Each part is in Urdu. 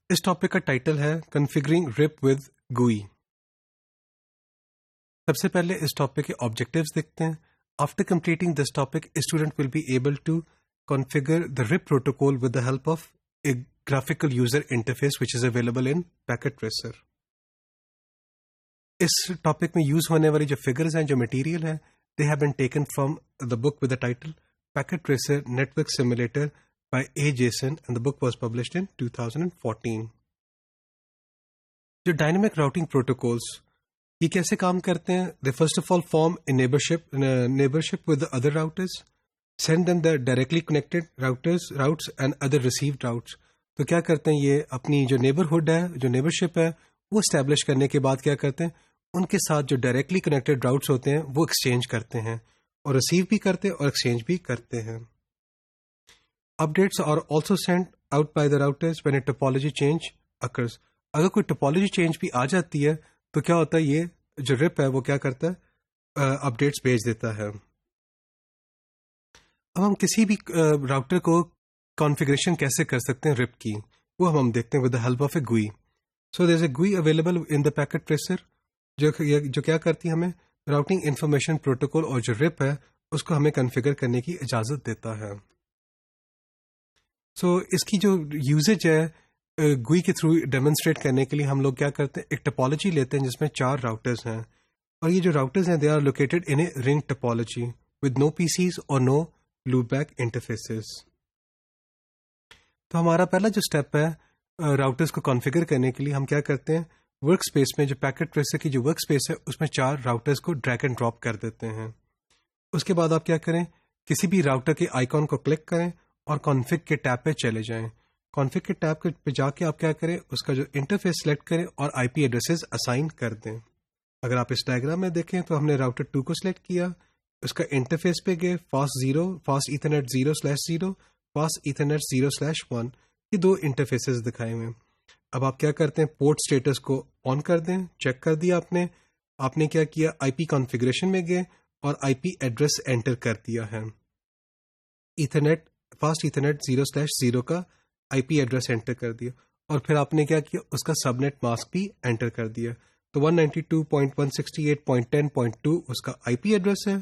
اس ٹاپک کا ٹائٹل ہے کنفیگرنگ رپ ود GUI. سب سے پہلے اس ٹاپک کے آبجیکٹیوز دیکھتے ہیں. After completing this topic student will be able to configure the RIP protocol with the help of a graphical user interface which is available in Packet Tracer. اس ٹاپک میں یوز ہونے والی جو فگرز ہیں، جو مٹیریل ہے، they have been taken from the book with the title Packet Tracer Network Simulator by A. Jason and the book was published in 2014. جو ڈائنامک راؤٹنگ پروٹوکولز یہ کیسے کام کرتے ہیں؟ they first of all form a neighborship with the other routers, send them the directly connected routes and other received routes. تو کیا کرتے ہیں، یہ اپنی جو نیبرہڈ ہے، جو نیبرشپ ہے، وہ اسٹیبلش کرنے کے بعد کیا کرتے ہیں، ان کے ساتھ جو ڈائریکٹلی کنیکٹڈ راؤٹس ہوتے ہیں وہ ایکسچینج کرتے ہیں، اور ریسیو بھی کرتے ہیں اور ایکسچینج بھی کرتے ہیں. Updates are also sent out by the routers when a topology change occurs. اگر کوئی ٹوپالوجی چینج بھی آ جاتی ہے تو کیا ہوتا ہے، یہ جو رپ ہے وہ کیا کرتا ہے، اپڈیٹس بھیج دیتا ہے. اب ہم کسی بھی راؤٹر کو کانفیگریشن کیسے کر سکتے ہیں رپ کی، وہ ہم دیکھتے ہیں with the help of a GUI. So there is a GUI available in the packet tracer جو کیا کرتی ہے، ہمیں راؤٹنگ انفارمیشن پروٹوکول اور جو رپ ہے اس کو ہمیں کنفیگر کرنے کی اجازت دیتا ہے. سو اس کی جو یوزیج ہے GUI کے تھرو ڈیمونسٹریٹ کرنے کے لیے ہم لوگ کیا کرتے ہیں، ایک ٹپالوجی لیتے ہیں جس میں 4 راؤٹرز ہیں، اور یہ جو راؤٹرز ہیں they are located in a ring topology with no PCs اور نو لوپ بیک انٹرفیسز. تو ہمارا پہلا جو اسٹیپ ہے راؤٹرز کو کانفیگر کرنے کے لیے، ہم کیا کرتے ہیں، ورک اسپیس میں جو پیکٹ ٹریسر کی جو ورک اسپیس ہے اس میں 4 راؤٹرز کو ڈریگ اینڈ ڈراپ کر دیتے ہیں. اس کے بعد آپ کیا کریں، کسی بھی راؤٹر کے آئیکن کو کلک کریں اور کانفگ کے ٹیب پہ چلے جائیں. کانفگ کے ٹیب پہ جا کے آپ کیا کریں، اس کا جو انٹرفیس سلیکٹ کریں اور IP ایڈریسز اسائن کر دیں. اگر آپ اس ڈائگرام میں دیکھیں تو ہم نے راؤٹر 2 کو سلیکٹ کیا، اس کا انٹرفیس پہ گئے، فاسٹ ایتھرنیٹ 0/0، فاسٹ ایتھرنیٹ 0/1، یہ 2 انٹرفیسز دکھائے ہوئے ہیں. اب آپ کیا کرتے ہیں، پورٹ اسٹیٹس کو آن کر دیں، چیک کر دیا آپ نے کیا کیا، IP کانفیگریشن میں گئے اور IP ایڈریس انٹر کر دیا ہے، ایتھرنیٹ فاسٹ ایتھرنیٹ 0/0 کا IP ایڈریس انٹر کر دیا، اور پھر آپ نے کیا کیا، اس کا سب نیٹ ماسک بھی انٹر کر دیا. تو 192.168.10.2 اس کا IP ایڈریس ہے،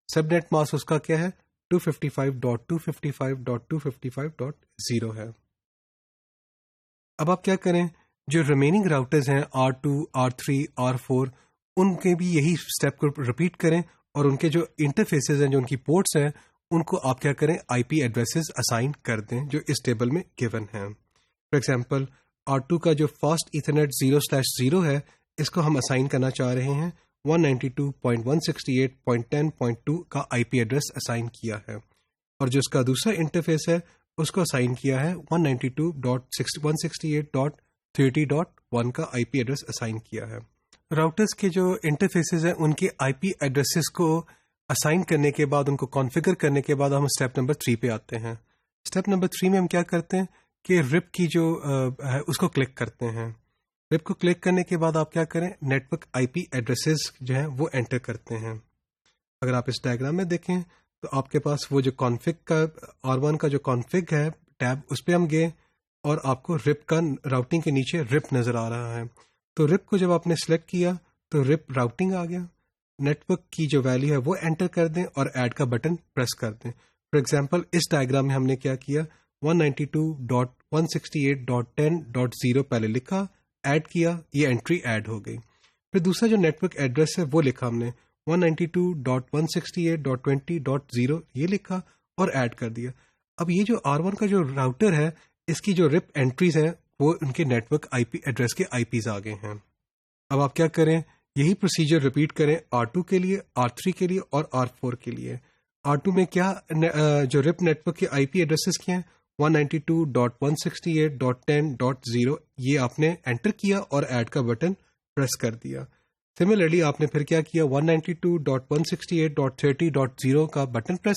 سب نیٹ ماسک اس کا کیا ہے، 255.255.255.0 ہے. اب آپ کیا کریں، جو ریمیننگ راؤٹرز ہیں R2 R3 R4 ان کے بھی یہی اسٹیپ کو ریپیٹ کریں، اور ان کے جو انٹرفیسز ہیں، جو ان کی پورٹس ہیں، ان کو آپ کیا کریں، IP ایڈریسز اسائن کر دیں جو اس ٹیبل میں گیون ہیں. فار ایگزامپل R2 کا جو فاسٹ ایتھرنیٹ 0/0 ہے، اس کو ہم اسائن کرنا چاہ رہے ہیں 192.168.10.2 کا IP ایڈریس اسائن کیا ہے، اور جو اس کا دوسرا انٹرفیس ہے اس کو اسائن کیا ہے 192.168.30.1 کا IP ایڈریس اسائن کیا ہے. راؤٹرز کے جو انٹرفیسز ہیں ان کے IP ایڈریسز کو اسائن کرنے کے بعد، ان کو کانفیگر کرنے کے بعد ہم اسٹیپ نمبر 3 پہ آتے ہیں. اسٹیپ نمبر 3 میں ہم کیا کرتے ہیں کہ رپ کی جو ہے اس کو کلک کرتے ہیں. رپ کو کلک کرنے کے بعد آپ کیا کریں، نیٹورک IP ایڈریسز جو ہیں وہ انٹر کرتے ہیں. اگر آپ اس ڈائگرام میں دیکھیں تو آپ کے پاس وہ جو کانفگ کا R1 کا جو کانفگ ہے ٹیب، اس پہ ہم گئے اور آپ کو رپ کا راؤٹنگ کے نیچے رپ نظر آ رہا ہے. تو رپ کو جب آپ نے سلیکٹ کیا تو رپ راؤٹنگ آ گیا. نیٹورک کی جو ویلیو ہے وہ انٹر کر دیں اور ایڈ کا بٹن پریس کر دیں. فار ایگزامپل اس ڈائگرام میں ہم نے کیا کیا، 192.168.10.0 پہلے لکھا، ایڈ کیا، یہ انٹری ایڈ ہو گئی. پھر دوسرا جو نیٹورک ایڈریس ہے وہ لکھا ہم نے 192.168.20.0 یہ لکھا اور ایڈ کر دیا. اب یہ جو R1 کا جو راؤٹر ہے، اس کی جو رپ انٹریز ہیں وہ ان کے نیٹورک IP ایڈریس کے IPs آ گئے ہیں. اب آپ کیا کریں، یہی پروسیجر ریپیٹ کریں R2 کے لیے، R3 کے لیے اور R4 کے لیے. R2 میں کیا جو رپ نیٹورک کے IP ایڈریسز کیا ہیں، 192.168.10.0 یہ آپ نے انٹر کیا اور ایڈ کا بٹن پریس کر دیا. سملرلی آپ نے پھر کیا کیا، 192.168.30.0 کا بٹن پریس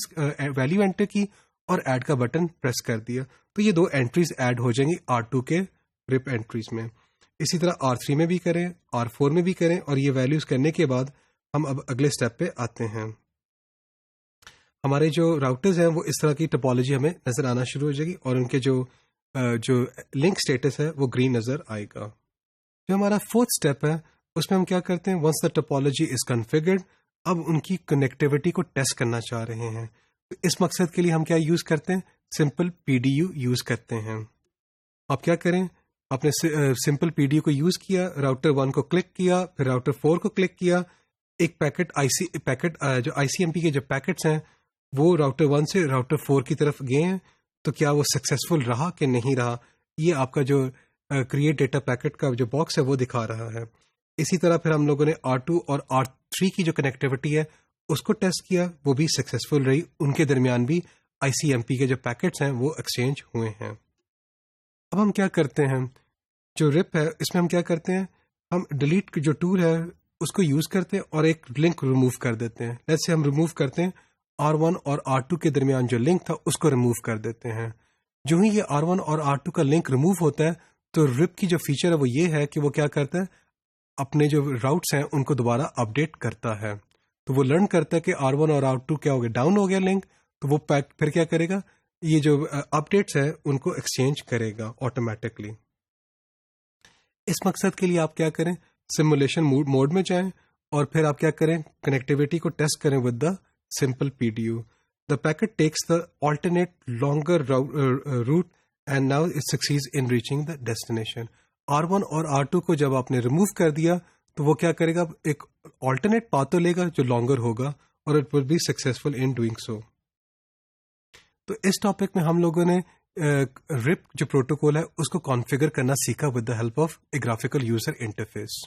ویلیو انٹر کی اور ایڈ کا بٹن پریس کر دیا. تو یہ 2 انٹریز ایڈ ہو جائیں گی R2 کے رپ انٹریز میں. اسی طرح R3 میں بھی کریں، R4 میں بھی کریں، اور یہ ویلیوز کرنے کے بعد ہم اب اگلے اسٹیپ پہ آتے ہیں. ہمارے جو راؤٹرز ہیں وہ اس طرح کی ٹپالوجی ہمیں نظر آنا شروع ہو جائے گی، اور ان کے جو جو لنک اسٹیٹس ہے وہ گرین نظر آئے گا. جو ہمارا فورتھ اسٹیپ ہے اس میں ہم کیا کرتے ہیں, once the topology is configured, اب ان کی کنیکٹیوٹی کو ٹیسٹ کرنا چاہ رہے ہیں. تو اس مقصد کے لیے ہم کیا یوز کرتے ہیں, simple P D you use کرتے ہیں. آپ کیا کریں, آپ نے سمپل پی ڈی یو کو یوز کیا, راؤٹر 1 کو کلک کیا, پھر راؤٹر 4 کو کلک کیا, ایک پیکٹ جو آئی سی ایم پی کے جو پیکٹس ہیں وہ راؤٹر 1 سے راؤٹر 4 کی طرف گئے ہیں, تو کیا وہ سکسیسفل رہا کہ نہیں رہا, یہ آپ کا جو کریٹ ڈیٹا پیکٹ کا جو باکس ہے وہ دکھا رہا ہے. اسی طرح پھر ہم لوگوں نے R2 اور R3 کی جو کنیکٹیوٹی ہے اس کو ٹیسٹ کیا, وہ بھی سکسیسفل رہی, ان کے درمیان بھی آئی سی ایم پی کے جو پیکٹس ہیں وہ ایکسچینج ہوئے ہیں. اب ہم کیا کرتے ہیں, جو رپ ہے اس میں ہم کیا کرتے ہیں, ہم ڈیلیٹ جو ٹول ہے اس کو یوز کرتے ہیں اور ایک لنک ریموو کر دیتے ہیں. لیٹس سے ہم ریموو کرتے ہیں R1 اور R2 کے درمیان جو لنک تھا اس کو ریموو کر دیتے ہیں. جو ہی یہ R1 اور R2 کا لنک ریموو ہوتا ہے تو رپ کی جو فیچر ہے وہ یہ ہے کہ وہ کیا کرتا ہے, اپنے جو راؤٹس ہیں ان کو دوبارہ اپڈیٹ کرتا ہے. تو وہ لرن کرتا ہے کہ R1 اور R2 کیا ہو گیا, ڈاؤن ہو گیا لنک, تو وہ پھر کیا کرے گا, یہ جو اپڈیٹس ہیں ان کو ایکسچینج کرے گا آٹومیٹکلی. اس مقصد کے لیے آپ کیا کریں, سیمولیشن موڈ میں جائیں اور پھر آپ کیا کریں, کنیکٹیوٹی کو ٹیسٹ کریں with the simple P D U. The packet takes the alternate longer route and now it succeeds in reaching the destination. R1 اور R2 کو جب آپ نے ریموو کر دیا تو وہ کیا کرے گا, ایک آلٹرنیٹ پاتھ تو لے گا جو لانگر ہوگا اور it will be successful in doing so. تو اس ٹاپک میں ہم لوگوں نے رپ جو پروٹوکول ہے اس کو کانفیگر کرنا سیکھا with the help of a graphical user interface.